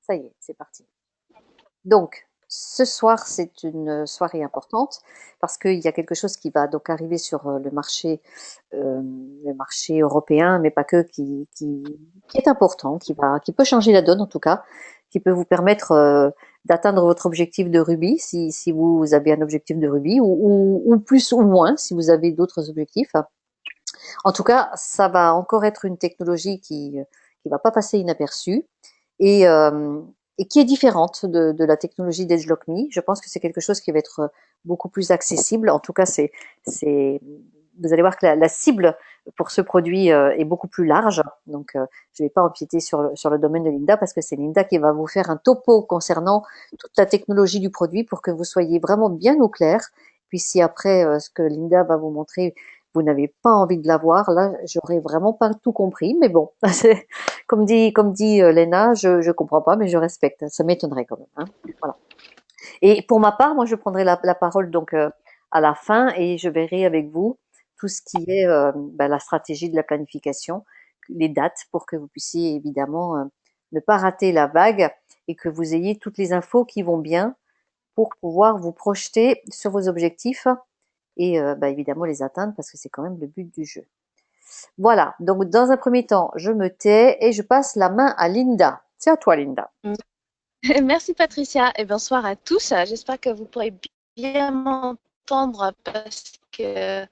Ça y est, c'est parti. Donc, ce soir, c'est une soirée importante parce qu'il y a quelque chose qui va donc arriver sur le marché européen, mais pas que, qui est important, qui peut changer la donne en tout cas, qui peut vous permettre d'atteindre votre objectif de rubis si vous avez un objectif de rubis ou plus ou moins si vous avez d'autres objectifs. En tout cas, ça va encore être une technologie qui va pas passer inaperçue et, euh, et qui est différente de la technologie d'EdgeLockMe. Je pense que c'est quelque chose qui va être beaucoup plus accessible. En tout cas, c'est, vous allez voir que la cible pour ce produit est beaucoup plus large. Donc, je ne vais pas empiéter sur le domaine de Linda parce que c'est Linda qui va vous faire un topo concernant toute la technologie du produit pour que vous soyez vraiment bien au clair. Puis si après, ce que Linda va vous montrer, vous n'avez pas envie de l'avoir, là, j'aurais vraiment pas tout compris. Mais bon, comme dit Léna, je comprends pas, mais je respecte. Ça m'étonnerait quand même. Hein. Voilà. Et pour ma part, moi, je prendrai la parole donc à la fin et je verrai avec vous tout ce qui est la stratégie de la planification, les dates pour que vous puissiez évidemment ne pas rater la vague et que vous ayez toutes les infos qui vont bien pour pouvoir vous projeter sur vos objectifs et évidemment les atteindre parce que c'est quand même le but du jeu. Voilà, donc dans un premier temps, je me tais et je passe la main à Linda. C'est à toi, Linda. Merci Patricia et bonsoir à tous. J'espère que vous pourrez bien m'entendre parce que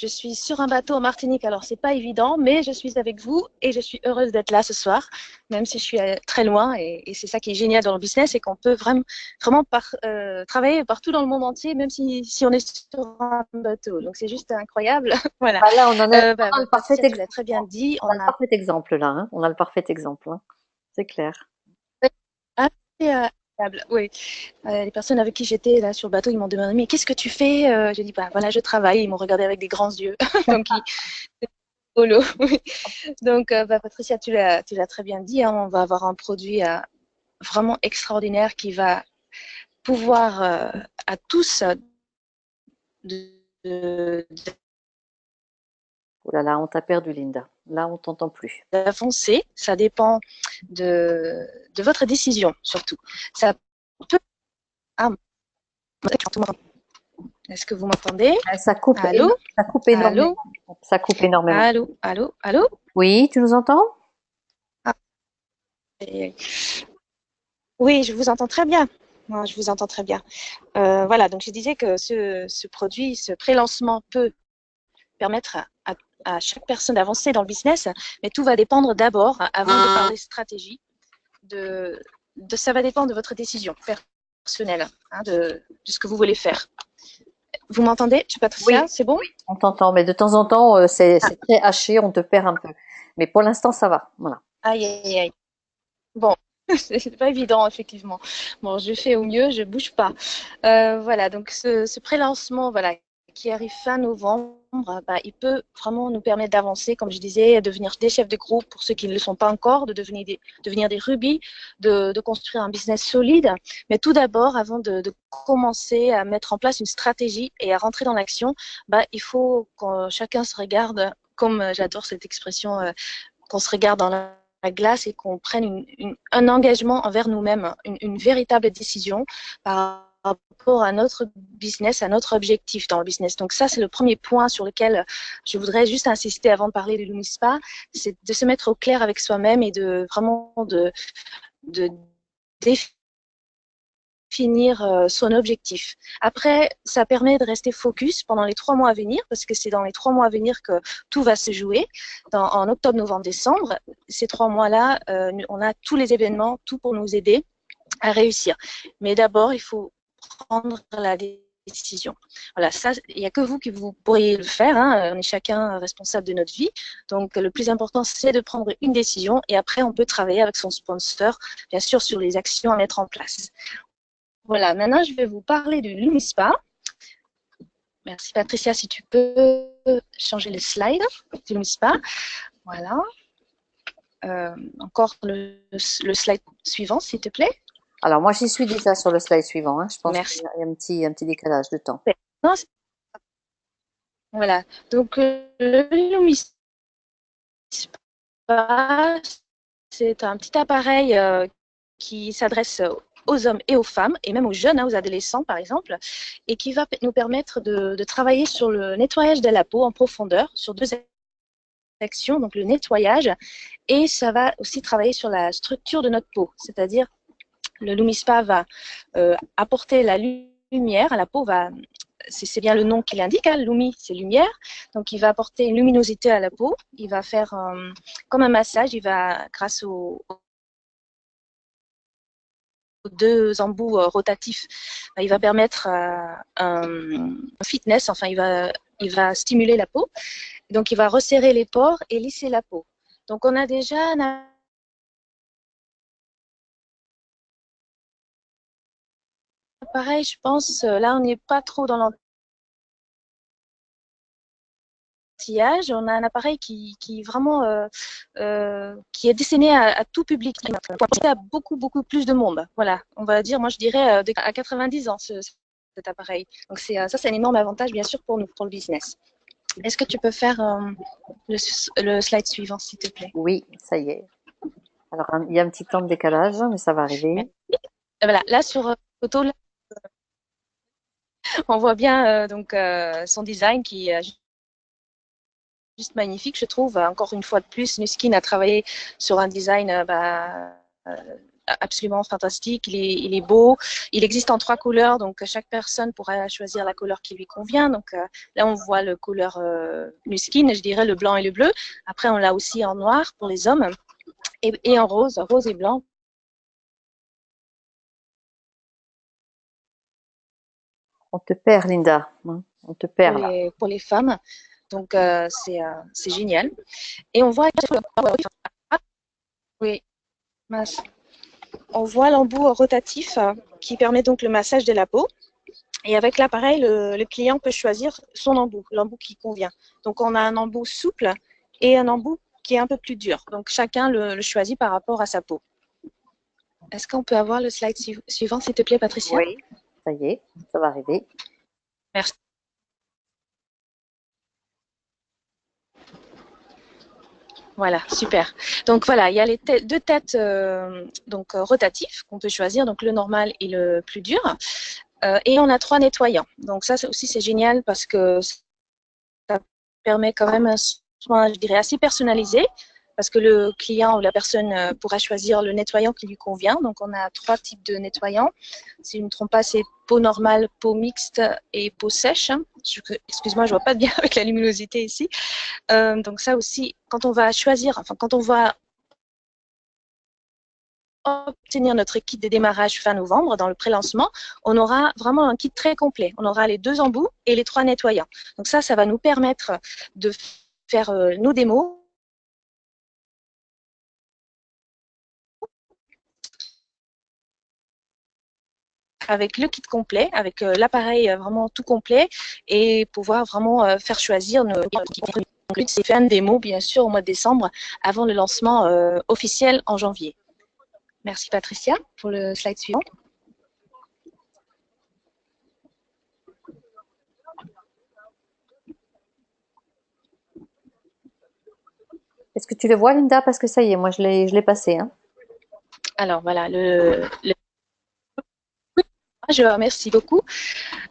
je suis sur un bateau en Martinique, alors c'est pas évident, mais je suis avec vous et je suis heureuse d'être là ce soir, même si je suis très loin. Et c'est ça qui est génial dans le business, c'est qu'on peut vraiment travailler partout dans le monde entier, même si on est sur un bateau. Donc c'est juste incroyable. Voilà. Bah là, on a le parfait Patricia, tu l'as exemple. très bien dit. On a On le a parfait exemple là. Hein. On a le parfait exemple. Hein. C'est clair. assez agréable. Oui. Les personnes avec qui j'étais là sur le bateau, ils m'ont demandé, mais qu'est-ce que tu fais? J'ai dit, bah voilà, je travaille. Ils m'ont regardé avec des grands yeux. Donc, c'est rigolo. Oui. Donc, Patricia, tu l'as très bien dit. Hein, on va avoir un produit vraiment extraordinaire qui va pouvoir à tous de- Oh là là, on t'a perdu, Linda. Là, on t'entend plus. d'avancer. Ça dépend de votre décision, surtout. Ça peut. Ah, est-ce que vous m'entendez? Allô? Ça coupe énormément. Allô? Ça coupe énormément. Allô? Allô? Allô? Oui, tu nous entends? Ah, oui, je vous entends très bien. Moi, je vous entends très bien. Voilà, donc je disais que ce produit, ce pré-lancement peut permettre à chaque personne d'avancer dans le business, mais tout va dépendre d'abord, avant de parler stratégie, ça va dépendre de votre décision personnelle, hein, de ce que vous voulez faire. Vous m'entendez, Oui, Patricia? C'est bon? on t'entend, mais de temps en temps, Ah, c'est très haché, on te perd un peu. Mais pour l'instant, ça va. Voilà. aïe, aïe, aïe. Bon, c'est pas évident, effectivement. Bon, je fais au mieux, je bouge pas. Voilà, donc ce pré-lancement, voilà, qui arrive fin novembre, bah, il peut vraiment nous permettre d'avancer, comme je disais, à devenir des chefs de groupe pour ceux qui ne le sont pas encore, devenir des rubis, de construire un business solide. Mais tout d'abord, avant de commencer à mettre en place une stratégie et à rentrer dans l'action, bah, il faut que chacun se regarde, comme j'adore cette expression, qu'on se regarde dans la glace et qu'on prenne un engagement envers nous-mêmes, une véritable décision par rapport à notre business, à notre objectif dans le business. Donc ça, c'est le premier point sur lequel je voudrais juste insister avant de parler de l'UNISPA, c'est de se mettre au clair avec soi-même et de vraiment de définir son objectif. Après, ça permet de rester focus pendant les 3 mois à venir, parce que c'est dans les 3 mois à venir que tout va se jouer. En octobre, novembre, décembre, ces 3 mois-là, on a tous les événements, tout pour nous aider à réussir. Mais d'abord, il faut prendre la décision. Voilà, ça, il n'y a que vous qui vous pourriez le faire. Hein. On est chacun responsable de notre vie. Donc, le plus important, c'est de prendre une décision et après, on peut travailler avec son sponsor, bien sûr, sur les actions à mettre en place. Voilà, maintenant je vais vous parler de l'UNISPA. Merci Patricia, si tu peux changer les slides de l'UNISPA. Voilà. Encore le slide suivant, s'il te plaît. Alors, moi, j'y suis déjà sur le slide suivant. Hein. Je pense qu'il Merci. y a un petit décalage de temps. Non, voilà. Donc, l'UNISPA, c'est un petit appareil qui s'adresse aux hommes et aux femmes, et même aux jeunes, aux adolescents par exemple, et qui va nous permettre de travailler sur le nettoyage de la peau en profondeur, sur deux actions, donc le nettoyage, et ça va aussi travailler sur la structure de notre peau, c'est-à-dire le Lumispa va apporter la lumière à la peau, c'est bien le nom qui l'indique, hein, Lumi, c'est lumière. Donc, il va apporter une luminosité à la peau. Il va faire comme un massage. Il va, grâce aux deux embouts rotatifs, il va permettre un fitness. Enfin, il va stimuler la peau. Donc, il va resserrer les pores et lisser la peau. Donc, on a déjà un appareil, je pense. Là, on n'est pas trop dans on a un appareil qui vraiment qui est destiné à tout public, à beaucoup beaucoup plus de monde. Voilà, on va dire, moi je dirais à 90 ans cet appareil. Donc ça c'est un énorme avantage bien sûr pour nous, pour le business. Est-ce que tu peux faire le slide suivant s'il te plaît? Oui, ça y est. Alors, il y a un petit temps de décalage, mais ça va arriver. Voilà, là sur photo, là, on voit bien donc son design qui est juste magnifique, je trouve. Encore une fois de plus, Nuskin a travaillé sur un design absolument fantastique. Il est beau. Il existe en 3 couleurs, donc chaque personne pourra choisir la couleur qui lui convient. Donc là, on voit le couleur Nuskin, je dirais le blanc et le bleu. Après, on l'a aussi en noir pour les hommes et en rose, rose et blanc. On te perd, Linda. Hein. On te perd là. Pour les femmes. Donc c'est génial. Et on voit oui, mince. On voit l'embout rotatif qui permet donc le massage de la peau. Et avec l'appareil, le client peut choisir son embout, l'embout qui convient. Donc, on a un embout souple et un embout qui est un peu plus dur. Donc, chacun le choisit par rapport à sa peau. Est-ce qu'on peut avoir le slide suivant, s'il te plaît, Patricia? Oui, ça y est, ça va arriver. Merci. Voilà, super. Donc voilà, il y a les deux têtes rotatifs qu'on peut choisir, donc le normal et le plus dur. Et on a 3 nettoyants. Donc ça aussi c'est génial parce que ça permet quand même un soin, je dirais, assez personnalisé parce que le client ou la personne pourra choisir le nettoyant qui lui convient. Donc, on a 3 types de nettoyants. Si je ne me trompe pas, c'est peau normale, peau mixte et peau sèche. Excuse-moi, je ne vois pas bien avec la luminosité ici. Donc, ça aussi, quand on va choisir, enfin, quand on va obtenir notre kit de démarrage fin novembre dans le pré-lancement, on aura vraiment un kit très complet. On aura les 2 embouts et les 3 nettoyants. Donc ça va nous permettre de faire nos démos avec le kit complet, avec l'appareil vraiment tout complet et pouvoir vraiment faire choisir nos c'est faire une démo bien sûr au mois de décembre avant le lancement officiel en janvier. Merci Patricia pour le slide suivant. Est-ce que tu le vois, Linda? Parce que ça y est, moi je l'ai passé. Hein. Alors voilà, je vous remercie beaucoup.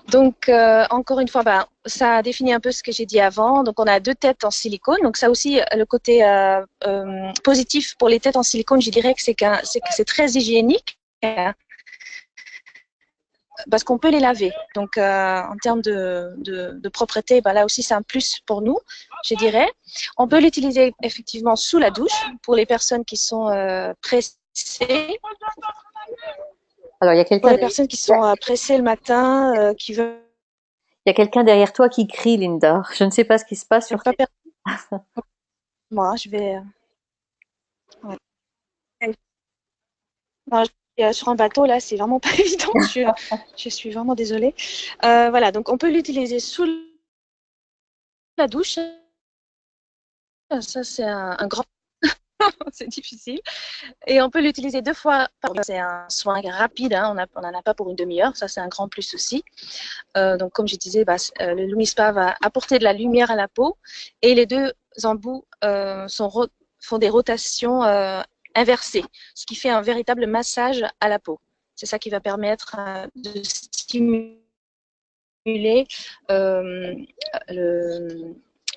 Donc, encore une fois, ça définit un peu ce que j'ai dit avant. Donc, on a 2 têtes en silicone. Donc, ça aussi, le côté positif pour les têtes en silicone, je dirais que c'est très hygiénique parce qu'on peut les laver. Donc, en termes de propreté, là aussi, c'est un plus pour nous, je dirais. On peut l'utiliser effectivement sous la douche pour les personnes qui sont pressées. Alors, il y a Pour quelqu'un les personnes qui sont pressées le matin, qui veulent. Il y a quelqu'un derrière toi qui crie, Linda. Je ne sais pas ce qui se passe sur Pas moi, je vais. Ouais. Non, sur un bateau, là, c'est vraiment pas évident. Je suis vraiment désolée. Voilà, donc on peut l'utiliser sous la douche. Ça, c'est un grand. C'est difficile. Et on peut l'utiliser 2 fois par jour. C'est un soin rapide. Hein. On n'en a pas pour une demi-heure. Ça, c'est un grand plus aussi. Donc, comme je disais, le Lumispa va apporter de la lumière à la peau. Et les 2 embouts font des rotations inversé, ce qui fait un véritable massage à la peau. C'est ça qui va permettre de stimuler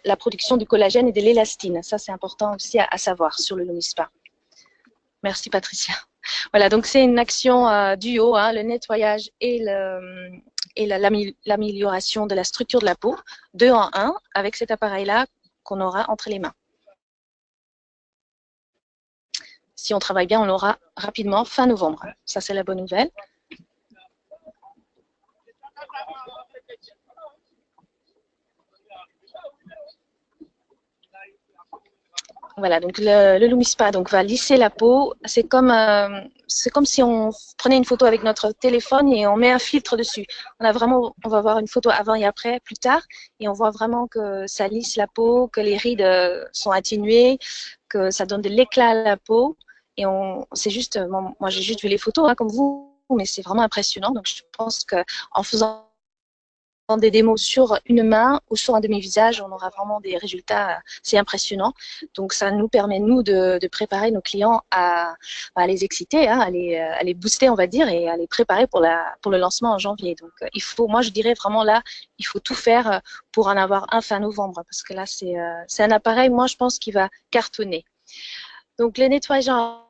la production du collagène et de l'élastine. Ça, c'est important aussi à savoir sur le Lumispa. Merci, Patricia. Voilà, donc c'est une action duo, hein, le nettoyage et l'amélioration de la structure de la peau, 2 en 1, avec cet appareil-là qu'on aura entre les mains. Si on travaille bien, on l'aura rapidement fin novembre. Ça, c'est la bonne nouvelle. Voilà, donc le Lumispa donc, va lisser la peau. C'est comme si on prenait une photo avec notre téléphone et on met un filtre dessus. On va voir une photo avant et après, plus tard, et on voit vraiment que ça lisse la peau, que les rides sont atténuées, que ça donne de l'éclat à la peau. Et c'est juste, moi j'ai juste vu les photos hein, comme vous, mais c'est vraiment impressionnant. Donc je pense qu'en faisant des démos sur une main ou sur un demi-visage, on aura vraiment des résultats, c'est impressionnant. Donc ça nous permet, nous, de préparer nos clients à les exciter, hein, à les booster, on va dire, et à les préparer pour le lancement en janvier. Donc moi je dirais vraiment là, il faut tout faire pour en avoir un fin novembre, parce que là, c'est un appareil, moi je pense, qui va cartonner. Donc les nettoyage en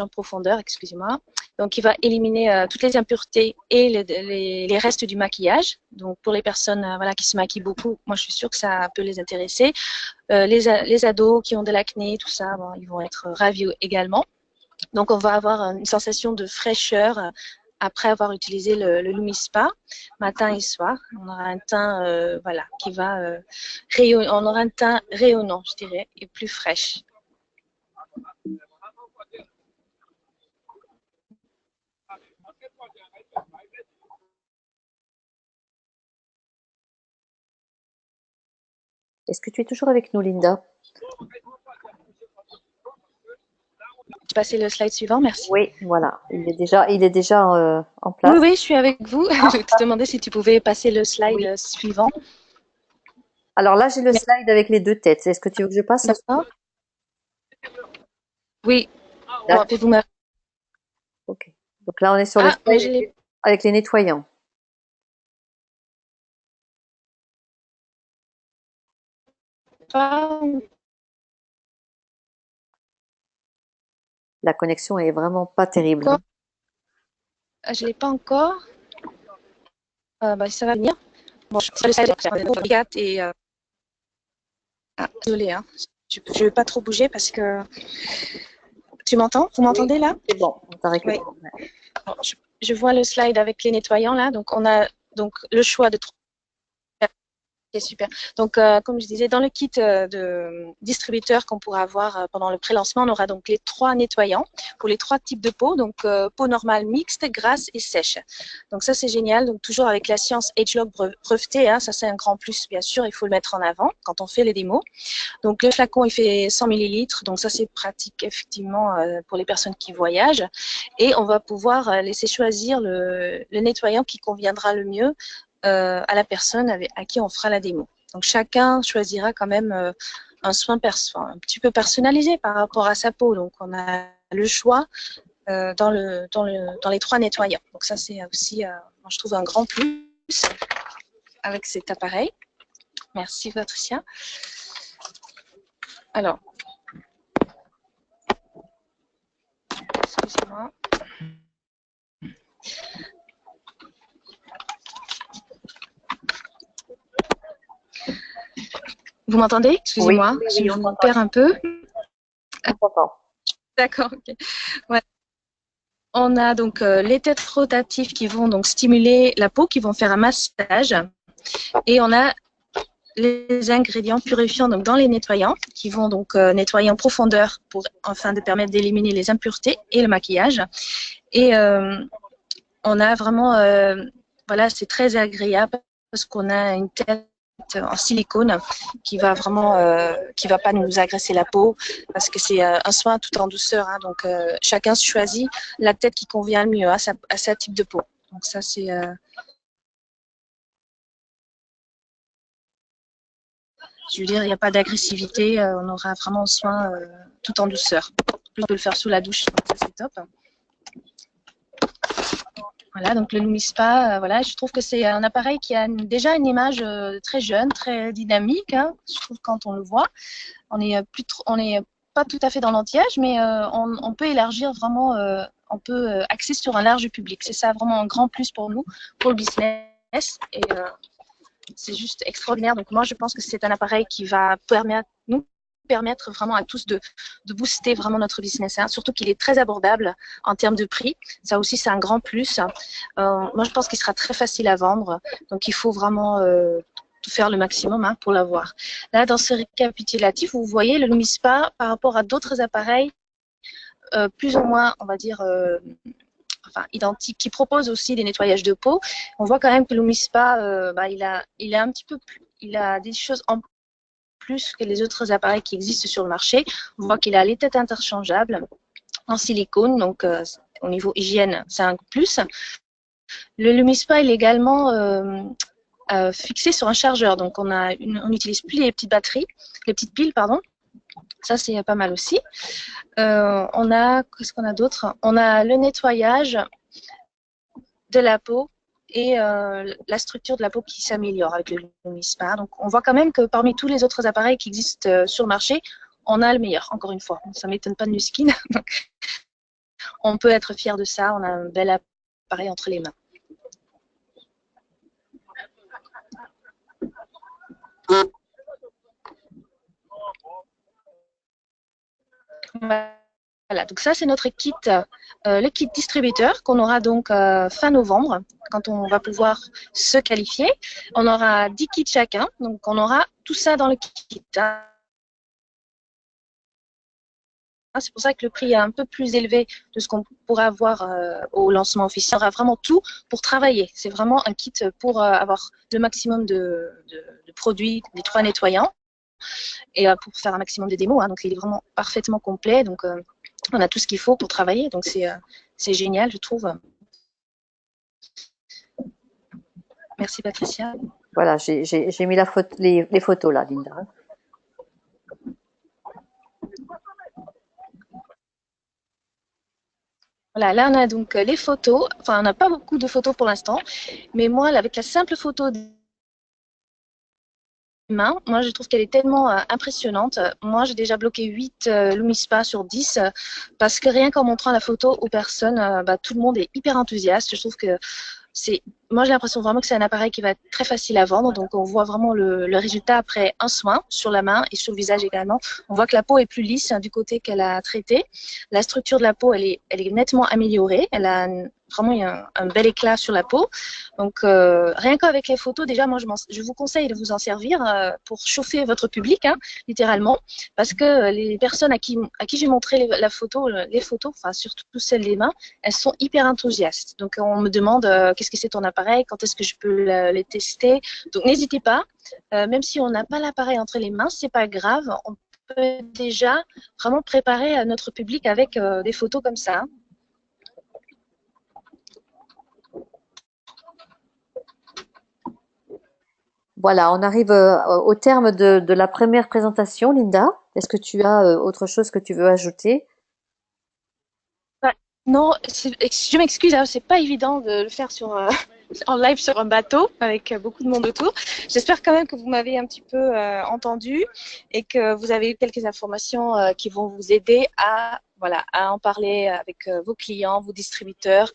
profondeur, excusez-moi. Donc, il va éliminer toutes les impuretés et les restes du maquillage. Donc, pour les personnes voilà, qui se maquillent beaucoup, moi, je suis sûre que ça peut les intéresser. Les ados qui ont de l'acné, tout ça, bon, ils vont être ravis également. Donc, on va avoir une sensation de fraîcheur après avoir utilisé le Lumispa, matin et soir. On aura un teint voilà, qui va on aura un teint rayonnant, je dirais, et plus fraîche. Est-ce que tu es toujours avec nous, Linda? Je vais passer le slide suivant, merci. Oui, voilà. Il est déjà en Oui, place. oui, je suis avec vous. Je te demandais si tu pouvais passer le slide Oui. suivant. Alors là, j'ai le slide avec les 2 têtes. Est-ce que tu veux que je passe à D'accord. Oui. Bon, D'accord. vous Ok. Donc là, on est sur le mais slide je l'ai avec les nettoyants. pas La connexion est vraiment pas terrible, encore. hein. Je l'ai pas encore. Ça va venir. Bon, je le slide et désolée, hein. Je ne vais pas trop bouger parce que tu m'entends? Vous Oui, m'entendez là? c'est bon, on t'a Oui. récupéré. Bon, je vois le slide avec les nettoyants là. Donc on a donc le choix de Ok, super. Donc, comme je disais, dans le kit de distributeur qu'on pourra avoir pendant le pré-lancement, on aura donc les 3 nettoyants pour les 3 types de peau, donc peau normale, mixte, grasse et sèche. Donc ça, c'est génial. Donc toujours avec la science ageLOC brevetée, hein, ça c'est un grand plus, bien sûr, il faut le mettre en avant quand on fait les démos. Donc le flacon, il fait 100 millilitres, donc ça c'est pratique effectivement pour les personnes qui voyagent. Et on va pouvoir laisser choisir le nettoyant qui conviendra le mieux à la personne à qui on fera la démo. Donc chacun choisira quand même un soin un petit peu personnalisé par rapport à sa peau. Donc on a le choix dans les 3 nettoyants. Donc ça c'est aussi, moi, je trouve un grand plus avec cet appareil. Merci Patricia. Alors, excusez-moi. Vous m'entendez? Oui, Excusez-moi, oui, je on vous t'entend. perds un peu. On t'entend. D'accord, ok. Ouais. On a donc les têtes rotatives qui vont donc stimuler la peau, qui vont faire un massage. Et on a les ingrédients purifiants donc dans les nettoyants, qui vont donc nettoyer en profondeur afin de permettre d'éliminer les impuretés et le maquillage. Et on a vraiment, voilà, c'est très agréable parce qu'on a une tête en silicone qui va vraiment, qui va pas nous agresser la peau parce que c'est un soin tout en douceur. Hein, donc chacun choisit la tête qui convient le mieux à sa type de peau. Donc ça Je veux dire, il n'y a pas d'agressivité, on aura vraiment soin tout en douceur. On peut le faire sous la douche, ça c'est top. Voilà, donc le Lumispa, voilà, je trouve que c'est un appareil qui a déjà une image très jeune, très dynamique. Hein, je trouve quand on le voit, on est pas tout à fait dans l'anti-âge, mais on peut élargir vraiment, on peut axer sur un large public. C'est ça vraiment un grand plus pour nous, pour le business, et c'est juste extraordinaire. Donc moi, je pense que c'est un appareil qui va permettre vraiment à tous de booster vraiment notre business, hein. Surtout qu'il est très abordable en termes de prix. Ça aussi, c'est un grand plus. Moi, je pense qu'il sera très facile à vendre. Donc, il faut vraiment faire le maximum, hein, pour l'avoir. Là, dans ce récapitulatif, vous voyez le Lumispa par rapport à d'autres appareils plus ou moins, on va dire, enfin, identiques, qui proposent aussi des nettoyages de peau. On voit quand même que le Lumispa, il a un petit peu plus, il a des choses en plus que les autres appareils qui existent sur le marché. On voit qu'il a les têtes interchangeables en silicone, donc au niveau hygiène, c'est un plus. Le Lumispa il est également fixé sur un chargeur, donc on n'utilise plus les petites batteries, les petites piles, pardon. Ça, c'est pas mal aussi. Qu'est-ce qu'on a d'autre? On a le nettoyage de la peau et la structure de la peau qui s'améliore avec le Lumispa. Donc, on voit quand même que parmi tous les autres appareils qui existent sur le marché, on a le meilleur, encore une fois. Ça ne m'étonne pas de Nuskin. On peut être fier de ça. On a un bel appareil entre les mains. Voilà, donc ça c'est notre kit, le kit distributeur qu'on aura donc fin novembre, quand on va pouvoir se qualifier. On aura 10 kits chacun, donc on aura tout ça dans le kit, hein. C'est pour ça que le prix est un peu plus élevé de ce qu'on pourrait avoir au lancement officiel. On aura vraiment tout pour travailler. C'est vraiment un kit pour avoir le maximum de produits, des 3 nettoyants, et pour faire un maximum de démos, hein. Donc il est vraiment parfaitement complet. Donc on a tout ce qu'il faut pour travailler. Donc c'est génial, je trouve. Merci Patricia. Voilà, j'ai mis les photos là, Linda. Voilà, là on a donc les photos. Enfin, on n'a pas beaucoup de photos pour l'instant, mais moi, avec la simple photo des mains, moi je trouve qu'elle est tellement impressionnante. Moi, j'ai déjà bloqué 8 Lumispa sur 10 parce que rien qu'en montrant la photo aux personnes, tout le monde est hyper enthousiaste. Je trouve que moi j'ai l'impression vraiment que c'est un appareil qui va être très facile à vendre, donc on voit vraiment le résultat après un soin sur la main et sur le visage également. On voit que la peau est plus lisse, hein, du côté qu'elle a traité. La structure de la peau elle est nettement améliorée, elle a vraiment un bel éclat sur la peau. Donc rien qu'avec les photos, déjà moi je vous conseille de vous en servir pour chauffer votre public, hein, littéralement, parce que les personnes à qui j'ai montré les photos, enfin surtout celles des mains, elles sont hyper enthousiastes. Donc on me demande qu'est-ce que c'est ton appareil, quand est-ce que je peux les tester. Donc n'hésitez pas, même si on n'a pas l'appareil entre les mains, c'est pas grave, on peut déjà vraiment préparer notre public avec des photos comme ça. Voilà, on arrive au terme de la première présentation, Linda. Est-ce que tu as autre chose que tu veux ajouter? Ouais. Non, je m'excuse, hein, c'est pas évident de le faire en live sur un bateau avec beaucoup de monde autour. J'espère quand même que vous m'avez un petit peu entendu et que vous avez eu quelques informations qui vont vous aider à en parler avec vos clients, vos distributeurs,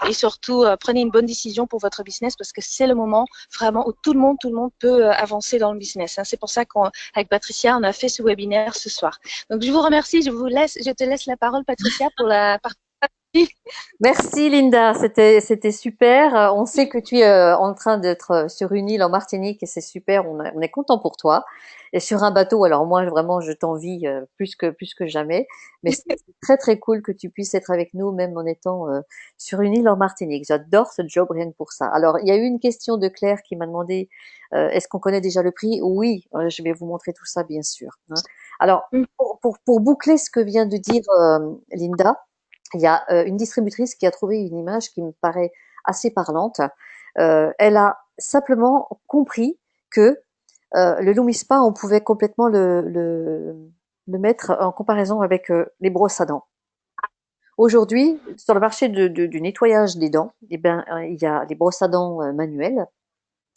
et surtout prenez une bonne décision pour votre business parce que c'est le moment vraiment où tout le monde peut avancer dans le business, hein. C'est pour ça qu'avec Patricia, on a fait ce webinaire ce soir. Donc je vous remercie, je te laisse la parole Patricia pour la partie. Merci Linda, c'était super. On sait que tu es en train d'être sur une île en Martinique et c'est super. On est content pour toi. Et sur un bateau, alors moi vraiment je t'envie plus que jamais. Mais c'est très très cool que tu puisses être avec nous même en étant sur une île en Martinique. J'adore ce job rien que pour ça. Alors il y a eu une question de Claire qui m'a demandé est-ce qu'on connaît déjà le prix? Oui, je vais vous montrer tout ça bien sûr, hein. Alors pour boucler ce que vient de dire Linda. Il y a une distributrice qui a trouvé une image qui me paraît assez parlante. Elle a simplement compris que le Lumispa, on pouvait complètement le mettre en comparaison avec les brosses à dents. Aujourd'hui, sur le marché du nettoyage des dents, eh ben, il y a les brosses à dents manuelles.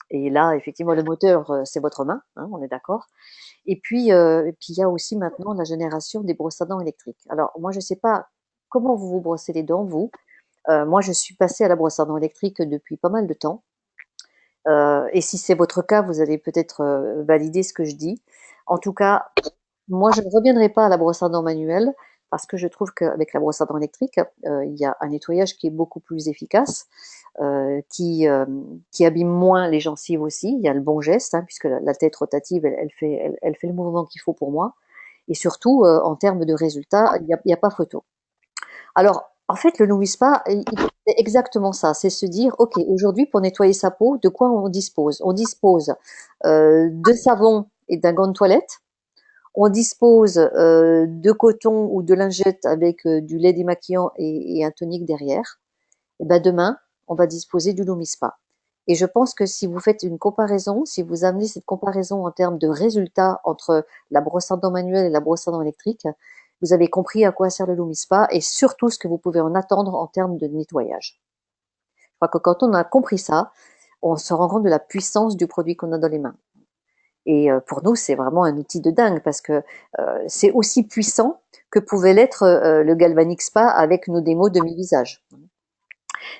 Et là, effectivement, le moteur, c'est votre main, hein, on est d'accord. Et puis, il y a aussi maintenant la génération des brosses à dents électriques. Alors, moi, je ne sais pas comment vous vous brossez les dents, vous. Moi, je suis passée à la brosse à dents électrique depuis pas mal de temps. Et si c'est votre cas, vous allez peut-être valider ce que je dis. En tout cas, moi, je ne reviendrai pas à la brosse à dents manuelle parce que je trouve qu'avec la brosse à dents électrique, il y a un nettoyage qui est beaucoup plus efficace, qui abîme moins les gencives aussi. Il y a le bon geste, hein, puisque la tête rotative, elle fait le mouvement qu'il faut pour moi. Et surtout, en termes de résultats, il y a pas photo. Alors, en fait, le Nourrispa, c'est exactement ça. C'est se dire, OK, aujourd'hui, pour nettoyer sa peau, de quoi on dispose? On dispose de savon et d'un gant de toilette. On dispose de coton ou de lingette avec du lait démaquillant et un tonique derrière. Et ben demain, on va disposer du Lumispa. Et je pense que si vous faites une comparaison, si vous amenez cette comparaison en termes de résultats entre la brosse à dents manuelle et la brosse à dents électrique, vous avez compris à quoi sert le Lumispa et surtout ce que vous pouvez en attendre en termes de nettoyage. Je crois que quand on a compris ça, on se rend compte de la puissance du produit qu'on a dans les mains. Et pour nous, c'est vraiment un outil de dingue parce que c'est aussi puissant que pouvait l'être le Galvanic Spa avec nos démos demi-visage.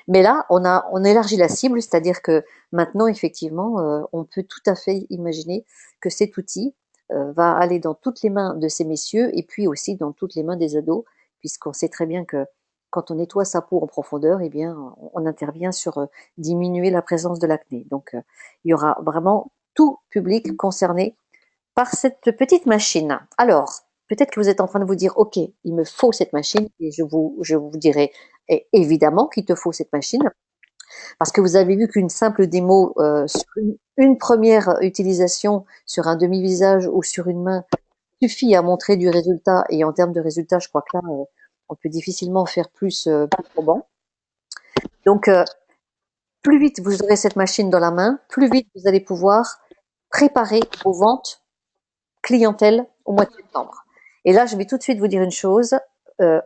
Mais là, on élargit la cible, c'est-à-dire que maintenant, effectivement, on peut tout à fait imaginer que cet outil va aller dans toutes les mains de ces messieurs et puis aussi dans toutes les mains des ados, puisqu'on sait très bien que quand on nettoie sa peau en profondeur, eh bien, on intervient sur diminuer la présence de l'acné. Donc, il y aura vraiment tout public concerné par cette petite machine. Alors, peut-être que vous êtes en train de vous dire, OK, il me faut cette machine, et je vous dirai évidemment qu'il te faut cette machine, parce que vous avez vu qu'une simple démo sur une première utilisation sur un demi-visage ou sur une main suffit à montrer du résultat, et en termes de résultat, je crois que là, on peut difficilement faire plus probant. Donc, plus vite vous aurez cette machine dans la main, plus vite vous allez pouvoir préparer vos ventes clientèle au mois de septembre. Et là, je vais tout de suite vous dire une chose.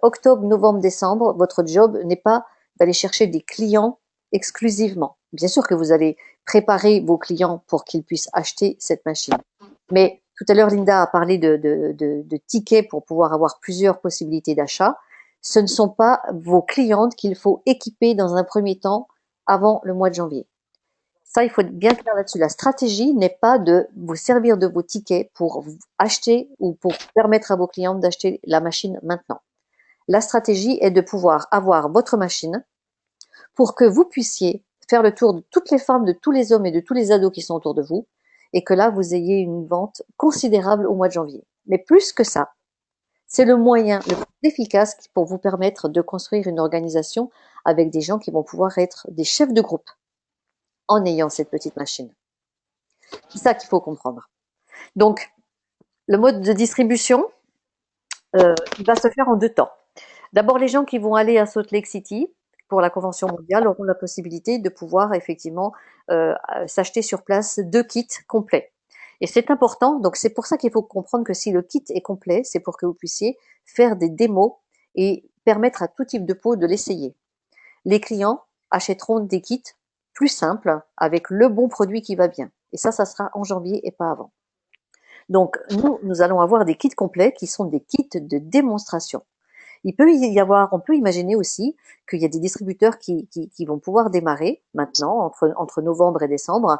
Octobre, novembre, décembre, votre job n'est pas d'aller chercher des clients exclusivement. Bien sûr que vous allez préparer vos clients pour qu'ils puissent acheter cette machine. Mais tout à l'heure, Linda a parlé de tickets pour pouvoir avoir plusieurs possibilités d'achat. Ce ne sont pas vos clientes qu'il faut équiper dans un premier temps avant le mois de janvier. Ça, il faut être bien clair là-dessus. La stratégie n'est pas de vous servir de vos tickets pour acheter ou pour permettre à vos clients d'acheter la machine maintenant. La stratégie est de pouvoir avoir votre machine pour que vous puissiez faire le tour de toutes les femmes, de tous les hommes et de tous les ados qui sont autour de vous et que là, vous ayez une vente considérable au mois de janvier. Mais plus que ça, c'est le moyen le plus efficace pour vous permettre de construire une organisation avec des gens qui vont pouvoir être des chefs de groupe en ayant cette petite machine. C'est ça qu'il faut comprendre. Donc, le mode de distribution, il va se faire en deux temps. D'abord, les gens qui vont aller à Salt Lake City pour la convention mondiale auront la possibilité de pouvoir effectivement s'acheter sur place 2 kits complets. Et c'est important, donc c'est pour ça qu'il faut comprendre que si le kit est complet, c'est pour que vous puissiez faire des démos et permettre à tout type de peau de l'essayer. Les clients achèteront des kits plus simples avec le bon produit qui va bien. Et ça sera en janvier et pas avant. Donc, nous allons avoir des kits complets qui sont des kits de démonstration. Il peut y avoir, on peut imaginer aussi qu'il y a des distributeurs qui vont pouvoir démarrer maintenant entre novembre et décembre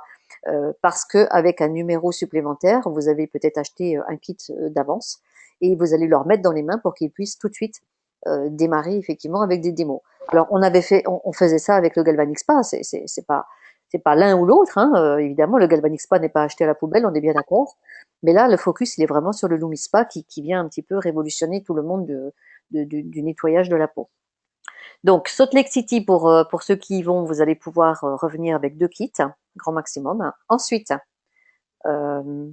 parce que avec un numéro supplémentaire, vous avez peut-être acheté un kit d'avance et vous allez leur mettre dans les mains pour qu'ils puissent tout de suite démarrer effectivement avec des démos. Alors on faisait ça avec le Galvanic Spa, c'est pas l'un ou l'autre, hein. Évidemment le Galvanic Spa n'est pas acheté à la poubelle, on est bien d'accord. Mais là le focus il est vraiment sur le Lumispa qui vient un petit peu révolutionner tout le monde du nettoyage de la peau. Donc, Salt Lake City, pour ceux qui y vont, vous allez pouvoir revenir avec 2 kits, grand maximum. Ensuite, euh,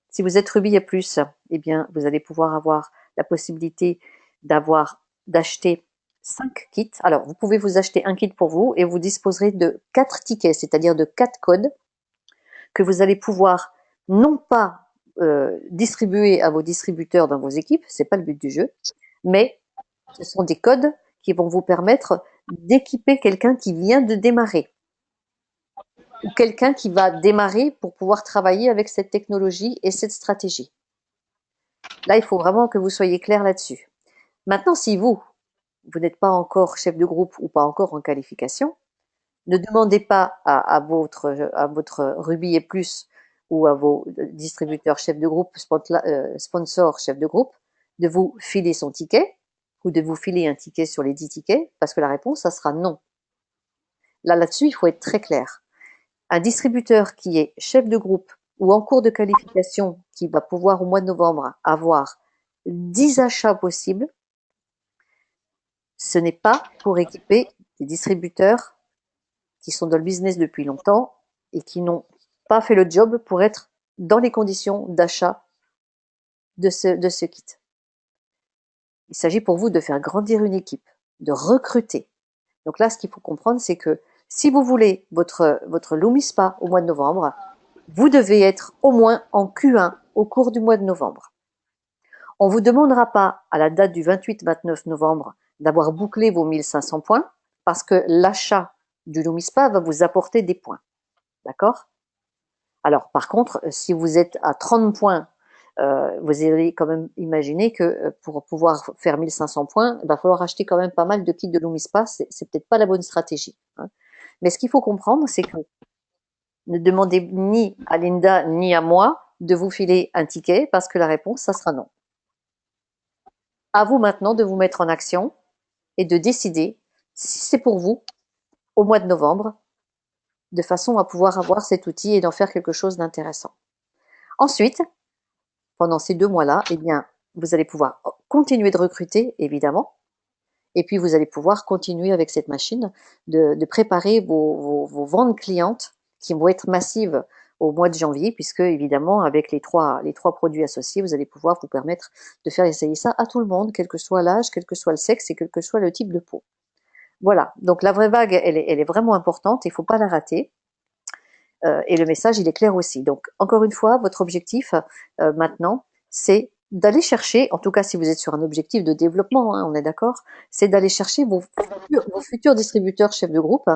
si vous êtes Ruby et plus, eh bien, vous allez pouvoir avoir la possibilité d'acheter 5 kits. Alors, vous pouvez vous acheter un kit pour vous et vous disposerez de 4 tickets, c'est-à-dire de 4 codes que vous allez pouvoir non pas distribués à vos distributeurs dans vos équipes, c'est pas le but du jeu, mais ce sont des codes qui vont vous permettre d'équiper quelqu'un qui vient de démarrer ou quelqu'un qui va démarrer pour pouvoir travailler avec cette technologie et cette stratégie. Là, il faut vraiment que vous soyez clair là-dessus. Maintenant, si vous n'êtes pas encore chef de groupe ou pas encore en qualification, ne demandez pas à votre Ruby et Plus ou à vos distributeurs chefs de groupe, sponsors chefs de groupe, de vous filer son ticket ou de vous filer un ticket sur les 10 tickets, parce que la réponse, ça sera non. Là-dessus, il faut être très clair. Un distributeur qui est chef de groupe ou en cours de qualification, qui va pouvoir au mois de novembre avoir 10 achats possibles, ce n'est pas pour équiper des distributeurs qui sont dans le business depuis longtemps et qui n'ont pas fait le job pour être dans les conditions d'achat de ce kit. Il s'agit pour vous de faire grandir une équipe, de recruter. Donc là, ce qu'il faut comprendre, c'est que si vous voulez votre Lumispa au mois de novembre, vous devez être au moins en Q1 au cours du mois de novembre. On ne vous demandera pas à la date du 28-29 novembre d'avoir bouclé vos 1500 points parce que l'achat du Lumispa va vous apporter des points. D'accord? Alors, par contre, si vous êtes à 30 points, vous allez quand même imaginer que pour pouvoir faire 1500 points, il va falloir acheter quand même pas mal de kits de Lumispa. C'est peut-être pas la bonne stratégie. Hein. Mais ce qu'il faut comprendre, c'est que ne demandez ni à Linda ni à moi de vous filer un ticket parce que la réponse, ça sera non. À vous maintenant de vous mettre en action et de décider si c'est pour vous au mois de novembre, de façon à pouvoir avoir cet outil et d'en faire quelque chose d'intéressant. Ensuite, pendant ces 2 mois-là, eh bien, vous allez pouvoir continuer de recruter, évidemment, et puis vous allez pouvoir continuer avec cette machine de préparer vos ventes clientes qui vont être massives au mois de janvier, puisque évidemment, avec les trois produits associés, vous allez pouvoir vous permettre de faire essayer ça à tout le monde, quel que soit l'âge, quel que soit le sexe et quel que soit le type de peau. Voilà, donc la vraie vague, elle est vraiment importante, il ne faut pas la rater. Et le message, il est clair aussi. Donc, encore une fois, votre objectif maintenant, c'est d'aller chercher, en tout cas si vous êtes sur un objectif de développement, hein, on est d'accord, c'est d'aller chercher vos futurs distributeurs chefs de groupe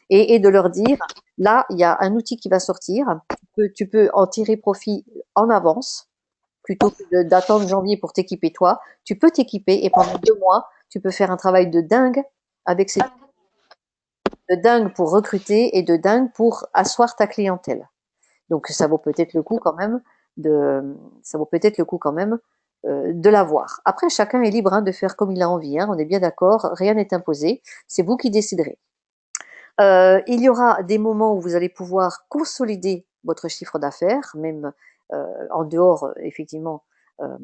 et de leur dire, là, il y a un outil qui va sortir, tu peux en tirer profit en avance, plutôt que d'attendre janvier pour t'équiper toi. Tu peux t'équiper et pendant 2 mois, tu peux faire un travail de dingue avec ces de dingue pour recruter et de dingue pour asseoir ta clientèle. Donc ça vaut peut-être le coup quand même de l'avoir. Après, chacun est libre hein, de faire comme il a envie. Hein, on est bien d'accord, rien n'est imposé. C'est vous qui déciderez. Il y aura des moments où vous allez pouvoir consolider votre chiffre d'affaires, même en dehors effectivement euh,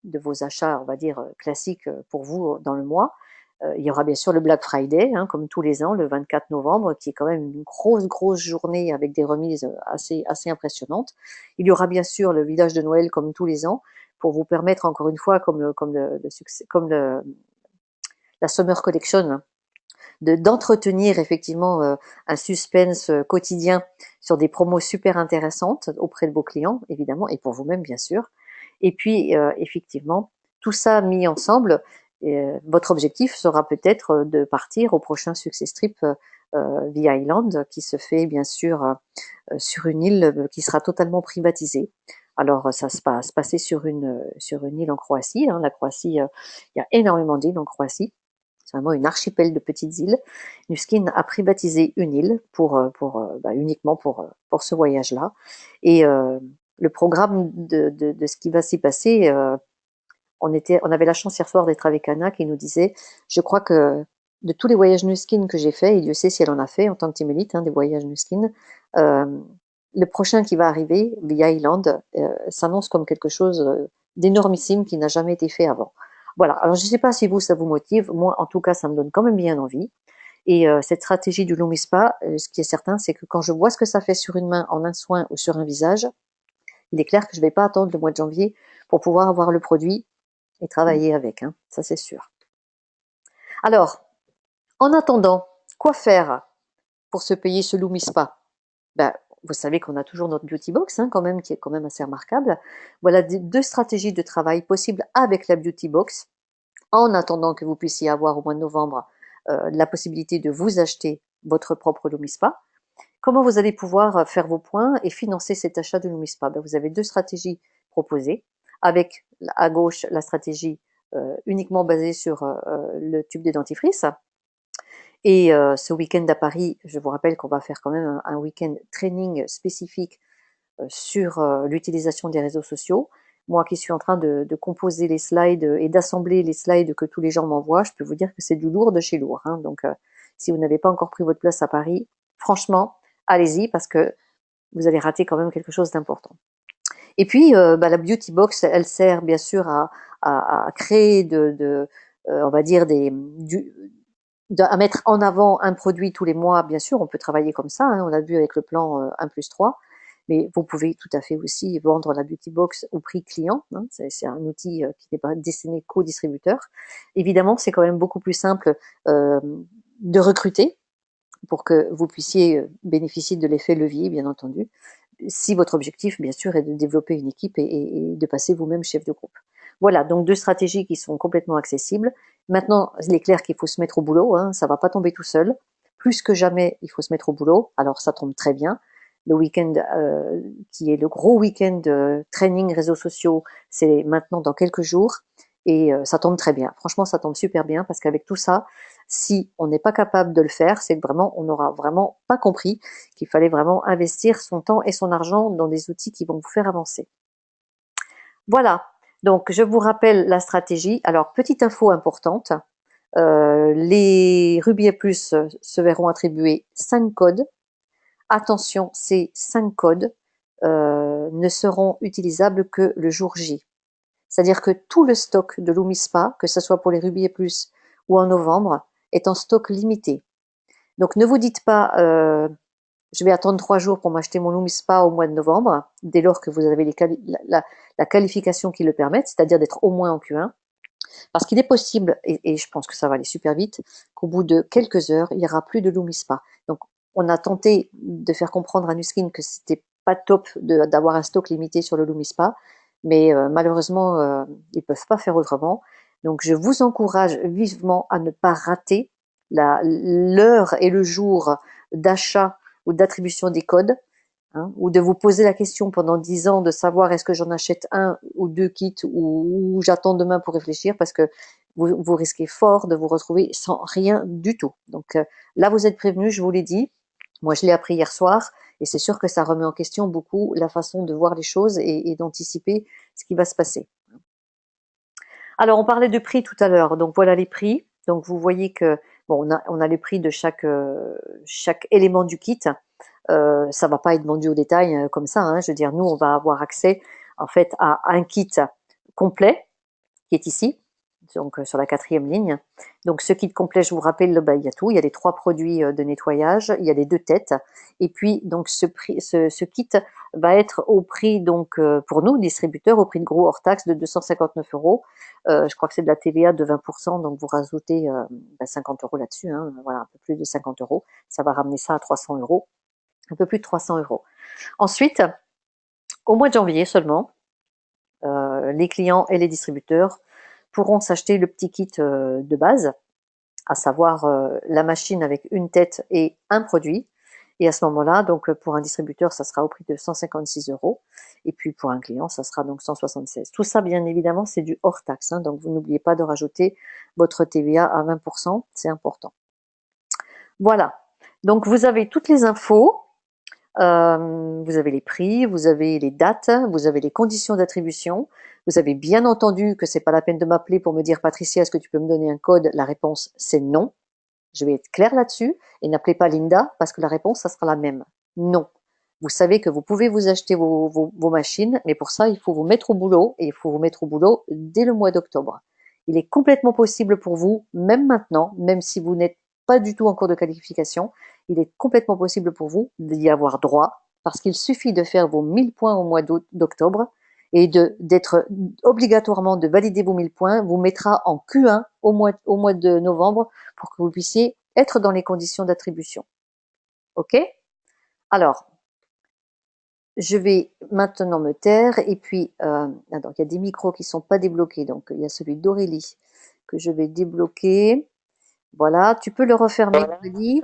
de vos achats, on va dire classiques pour vous dans le mois. Il y aura bien sûr le Black Friday, hein, comme tous les ans, le 24 novembre, qui est quand même une grosse journée avec des remises assez impressionnantes. Il y aura bien sûr le village de Noël, comme tous les ans, pour vous permettre, encore une fois, la Summer Collection, d'entretenir effectivement un suspense quotidien sur des promos super intéressantes auprès de vos clients, évidemment, et pour vous-même, bien sûr. Et puis, effectivement, tout ça mis ensemble, votre objectif sera peut-être de partir au prochain Success Trip The Island, qui se fait bien sûr sur une île qui sera totalement privatisée. Alors, ça se passer sur une île en Croatie. Hein. La Croatie, il y a énormément d'îles en Croatie. C'est vraiment une archipel de petites îles. Nuskin a privatisé une île uniquement pour ce voyage-là. Et le programme de ce qui va s'y passer, on avait la chance hier soir d'être avec Anna qui nous disait, je crois que de tous les voyages Nuskin que j'ai fait, et Dieu sait si elle en a fait en tant que team elite, hein, des voyages Nuskin, le prochain qui va arriver, via Island, s'annonce comme quelque chose d'énormissime qui n'a jamais été fait avant. Voilà, alors je ne sais pas si vous, ça vous motive, moi en tout cas ça me donne quand même bien envie. Et cette stratégie du Lumispa, ce qui est certain, c'est que quand je vois ce que ça fait sur une main, en un soin ou sur un visage, il est clair que je ne vais pas attendre le mois de janvier pour pouvoir avoir le produit et travailler avec, hein, ça c'est sûr. Alors, en attendant, quoi faire pour se payer ce Lumispa? Ben, vous savez qu'on a toujours notre beauty box, hein, quand même, qui est quand même assez remarquable. Voilà deux stratégies de travail possibles avec la beauty box, en attendant que vous puissiez avoir au mois de novembre la possibilité de vous acheter votre propre Lumispa. Comment vous allez pouvoir faire vos points et financer cet achat de Lumispa? Ben, vous avez deux stratégies proposées, avec à gauche la stratégie uniquement basée sur le tube des dentifrices. Et ce week-end à Paris, je vous rappelle qu'on va faire quand même un week-end training spécifique sur l'utilisation des réseaux sociaux. Moi qui suis en train de composer les slides et d'assembler les slides que tous les gens m'envoient, je peux vous dire que c'est du lourd de chez lourd, hein. Donc, si vous n'avez pas encore pris votre place à Paris, franchement, allez-y parce que vous allez rater quand même quelque chose d'important. Et puis, la beauty box, elle sert bien sûr à créer on va dire à mettre en avant un produit tous les mois. Bien sûr, on peut travailler comme ça, hein, on l'a vu avec le plan 1+3, mais vous pouvez tout à fait aussi vendre la beauty box au prix client, hein, c'est un outil qui n'est pas destiné qu'aux distributeurs. Évidemment, c'est quand même beaucoup plus simple de recruter pour que vous puissiez bénéficier de l'effet levier, bien entendu, si votre objectif, bien sûr, est de développer une équipe et de passer vous-même chef de groupe. Voilà, donc deux stratégies qui sont complètement accessibles. Maintenant, il est clair qu'il faut se mettre au boulot, hein, ça va pas tomber tout seul. Plus que jamais, il faut se mettre au boulot. Alors, ça tombe très bien. Le week-end, qui est le gros week-end training réseaux sociaux, c'est maintenant dans quelques jours. Et ça tombe très bien. Franchement, ça tombe super bien parce qu'avec tout ça, si on n'est pas capable de le faire, c'est que vraiment, on n'aura vraiment pas compris qu'il fallait vraiment investir son temps et son argent dans des outils qui vont vous faire avancer. Voilà, donc je vous rappelle la stratégie. Alors, petite info importante, les Ruby Plus se verront attribuer 5 codes. Attention, ces 5 codes ne seront utilisables que le jour J. C'est-à-dire que tout le stock de Lumispa, que ce soit pour les Ruby Plus ou en novembre, est en stock limité. Donc ne vous dites pas je vais attendre 3 jours pour m'acheter mon Lumispa au mois de novembre, dès lors que vous avez la qualification qui le permette, c'est-à-dire d'être au moins en Q1. Parce qu'il est possible, et je pense que ça va aller super vite, qu'au bout de quelques heures, il n'y aura plus de Lumispa. Donc on a tenté de faire comprendre à Nuskin que c'était pas top d'avoir un stock limité sur le Lumispa, mais malheureusement, ils peuvent pas faire autrement. Donc je vous encourage vivement à ne pas rater l'heure et le jour d'achat ou d'attribution des codes, hein, ou de vous poser la question pendant 10 ans de savoir est-ce que j'en achète un ou deux kits ou j'attends demain pour réfléchir parce que vous risquez fort de vous retrouver sans rien du tout. Donc là, vous êtes prévenus, je vous l'ai dit. Moi, je l'ai appris hier soir et c'est sûr que ça remet en question beaucoup la façon de voir les choses et d'anticiper ce qui va se passer. Alors, on parlait de prix tout à l'heure. Donc, voilà les prix. Donc, vous voyez que bon, on a les prix de chaque élément du kit. Ça va pas être vendu au détail comme ça, hein. Je veux dire, nous, on va avoir accès en fait à un kit complet qui est ici, donc sur la 4e ligne. Donc ce kit complet, je vous rappelle, il y a tout. Il y a les 3 produits de nettoyage, il y a les 2 têtes, et puis donc ce kit va être au prix donc pour nous distributeurs au prix de gros hors taxe de 259 €. Je crois que c'est de la TVA de 20%, donc vous rajoutez 50 € là-dessus, hein, voilà, un peu plus de 50 €. Ça va ramener ça à 300 €, un peu plus de 300 €. Ensuite, au mois de janvier seulement, les clients et les distributeurs pourront s'acheter le petit kit de base, à savoir la machine avec une tête et un produit. Et à ce moment-là, donc pour un distributeur, ça sera au prix de 156 €. Et puis pour un client, ça sera donc 176. Tout ça, bien évidemment, c'est du hors taxe, hein, donc vous n'oubliez pas de rajouter votre TVA à 20%, c'est important. Voilà. Donc vous avez toutes les infos. Vous avez les prix, vous avez les dates, vous avez les conditions d'attribution. Vous avez bien entendu que c'est pas la peine de m'appeler pour me dire Patricia, est-ce que tu peux me donner un code? La réponse c'est non. Je vais être claire là-dessus et n'appelez pas Linda parce que la réponse ça sera la même. Non. Vous savez que vous pouvez vous acheter vos machines, mais pour ça il faut vous mettre au boulot et il faut vous mettre au boulot dès le mois d'octobre. Il est complètement possible pour vous, même maintenant, même si vous n'êtes pas du tout en cours de qualification, il est complètement possible pour vous d'y avoir droit parce qu'il suffit de faire vos 1000 points au mois d'octobre et d'être obligatoirement de valider vos 1000 points, vous mettra en Q1 au mois de novembre pour que vous puissiez être dans les conditions d'attribution. OK? Alors, je vais maintenant me taire et puis attends, il y a des micros qui sont pas débloqués, donc il y a celui d'Aurélie que je vais débloquer. Voilà, tu peux le refermer, Aurélie.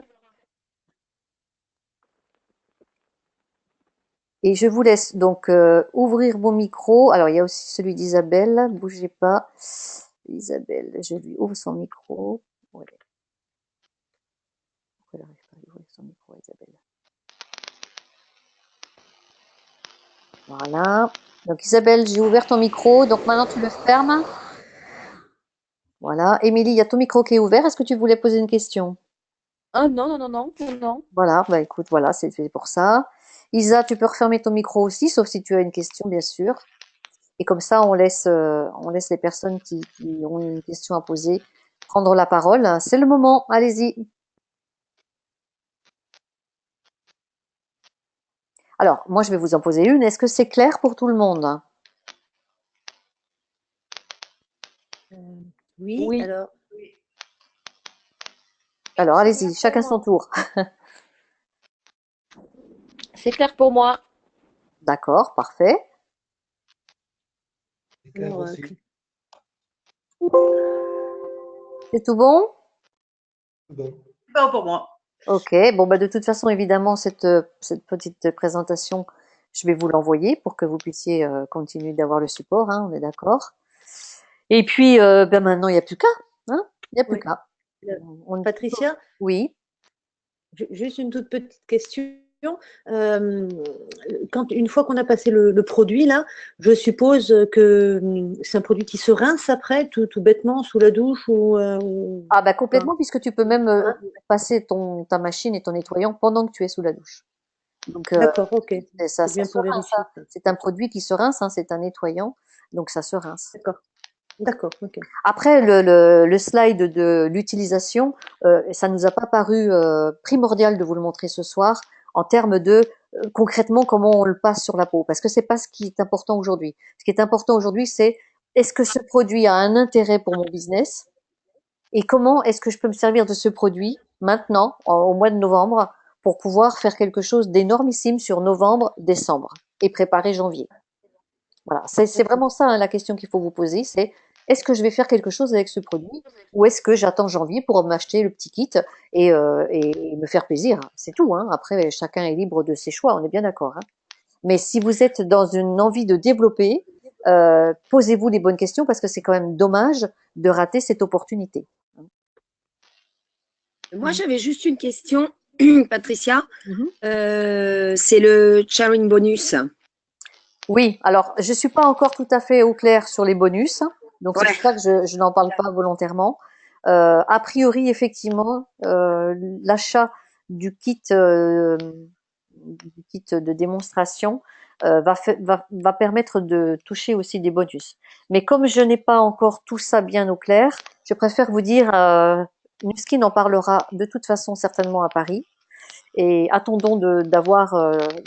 Et je vous laisse donc ouvrir vos micros. Alors, il y a aussi celui d'Isabelle. Bougez pas. Isabelle, je lui ouvre son micro. Ouais. Pourquoi elle n'arrive pas à ouvrir son micro, Isabelle? Voilà. Donc, Isabelle, j'ai ouvert ton micro. Donc, maintenant, tu le fermes. Voilà. Émilie, il y a ton micro qui est ouvert. Est-ce que tu voulais poser une question? Ah non, non, non, non, non, non. Voilà. Bah, écoute, voilà, c'est fait pour ça. Isa, tu peux refermer ton micro aussi, sauf si tu as une question, bien sûr. Et comme ça, on laisse les personnes qui ont une question à poser prendre la parole. C'est le moment, allez-y. Alors, moi, je vais vous en poser une. Est-ce que c'est clair pour tout le monde? Euh, oui, Oui, alors, Alors, c'est allez-y, clair pour chacun moi. son tour. C'est clair pour moi. D'accord, parfait. C'est clair alors, aussi. C'est tout bon? Bon. bon pour moi. Ok, bon, bah, de toute façon, évidemment, cette petite présentation, je vais vous l'envoyer pour que vous puissiez continuer d'avoir le support, hein, on est d'accord. Et puis, ben maintenant, il n'y a plus qu'à. Hein, il n'y a plus Oui. qu'à. On- Patricia, Oui. juste une toute petite question. Euh, une fois qu'on a passé le produit, là, je suppose que c'est un produit qui se rince après, tout bêtement, sous la douche ou Ah bah pas? complètement, puisque tu peux même Hein? passer ta machine et ton nettoyant pendant que tu es sous la douche. Donc D'accord, ok. C'est ça bien se pour rince, hein. vérifier ça. C'est un produit qui se rince, hein, c'est un nettoyant, donc ça se rince. D'accord, d'accord, ok. Après, le slide de l'utilisation, ça nous a pas paru primordial de vous le montrer ce soir en termes de concrètement comment on le passe sur la peau, parce que c'est pas ce qui est important aujourd'hui. Ce qui est important aujourd'hui, c'est est-ce que ce produit a un intérêt pour mon business? Et comment est-ce que je peux me servir de ce produit maintenant, au mois de novembre, pour pouvoir faire quelque chose d'énormissime sur novembre, décembre et préparer janvier. Voilà, c'est Ok. vraiment ça hein, la question qu'il faut vous poser, c'est est-ce que je vais faire quelque chose avec ce produit ou est-ce que j'attends janvier pour m'acheter le petit kit et me faire plaisir? C'est tout. Hein. Après, chacun est libre de ses choix, on est bien d'accord. Hein. Mais si vous êtes dans une envie de développer, posez-vous les bonnes questions parce que c'est quand même dommage de rater cette opportunité. Moi, j'avais juste une question, Patricia. Mhm. C'est le sharing bonus. Oui, alors je suis pas encore tout à fait au clair sur les bonus, donc c'est Ouais. pour ça que je n'en parle pas volontairement. A priori, effectivement, l'achat du kit de démonstration va permettre de toucher aussi des bonus. Mais comme je n'ai pas encore tout ça bien au clair, je préfère vous dire, Nuskin en parlera de toute façon certainement à Paris. Et attendons d'avoir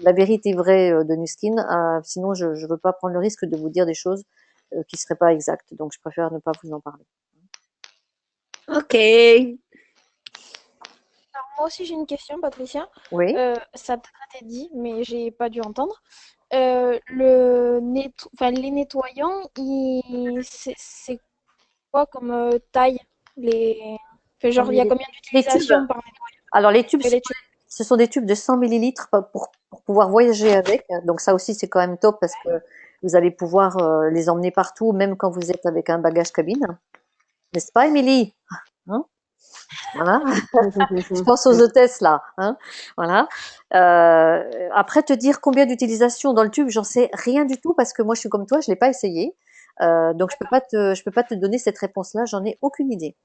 la vérité vraie de Nuskin. Sinon, je ne veux pas prendre le risque de vous dire des choses qui ne seraient pas exactes. Donc, je préfère ne pas vous en parler. Ok. Alors, moi aussi, j'ai une question, Patricia. Oui. Ça a peut-être été dit, mais j'ai pas dû entendre. Enfin, les nettoyants, c'est quoi comme taille? Les... Enfin, Ah, genre, il y a combien les tubes. d'utilisations par nettoyant? Alors, les tubes, Ouais, les tubes. ce sont des tubes de 100 millilitres pour pouvoir voyager avec. Donc, ça aussi, c'est quand même top parce que vous allez pouvoir les emmener partout, même quand vous êtes avec un bagage cabine. N'est-ce pas, Émilie? Hein voilà. Je pense aux hôtesses là, hein, voilà. Après te dire combien d'utilisations dans le tube, j'en sais rien du tout parce que moi je suis comme toi, je l'ai pas essayé, donc je peux pas te donner cette réponse-là, j'en ai aucune idée.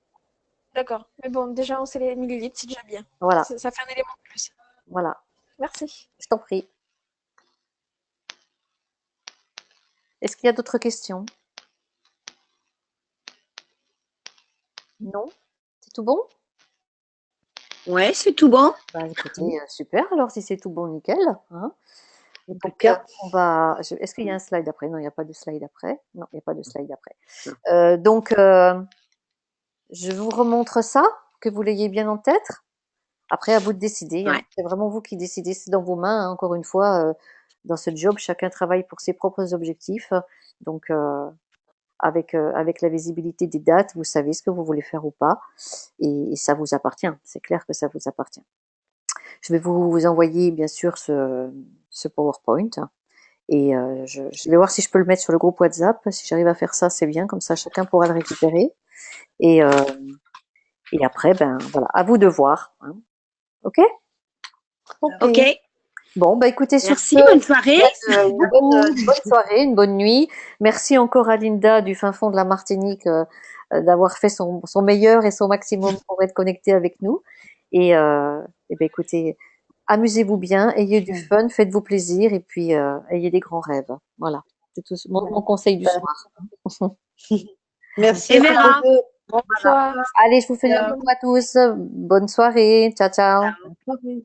D'accord. Mais bon, déjà, on sait les millilitres, c'est déjà bien. Voilà, Ça fait un élément de plus. voilà, Merci. je t'en prie. Est-ce qu'il y a d'autres questions? Non? C'est tout bon? Ouais, c'est tout bon. Bah écoutez, super. Alors si c'est tout bon, nickel. Hein. Donc Impeccable. est-ce qu'il y a un slide après? Non, il n'y a pas de slide après. Non, il n'y a pas de slide après. Non. Donc je vous remontre ça, que vous l'ayez bien en tête. Après, à vous de décider. Hein. Ouais. C'est vraiment vous qui décidez. C'est dans vos mains. Hein. Encore une fois, dans ce job, chacun travaille pour ses propres objectifs. Donc, avec la visibilité des dates, vous savez ce que vous voulez faire ou pas, et ça vous appartient. C'est clair que ça vous appartient. Je vais vous envoyer bien sûr ce PowerPoint. Et je vais voir si je peux le mettre sur le groupe WhatsApp. Si j'arrive à faire ça, c'est bien. Comme ça, chacun pourra le récupérer. Et après, ben voilà, à vous de voir. Hein. Ok? Ok. Bon, bah écoutez, Merci, sur ce, bonne soirée. une bonne soirée, une bonne nuit. Merci encore à Linda du fin fond de la Martinique d'avoir fait son meilleur et son maximum pour être connectée avec nous. Et ben écoutez, amusez-vous bien, ayez du fun, faites-vous plaisir et puis ayez des grands rêves. Voilà, c'est tout mon conseil du soir. Merci Et à toutes Vera. les deux. Bonsoir. Allez, je vous fais un bisou à tous. Bonne soirée. Ciao, ciao. Bonne soirée.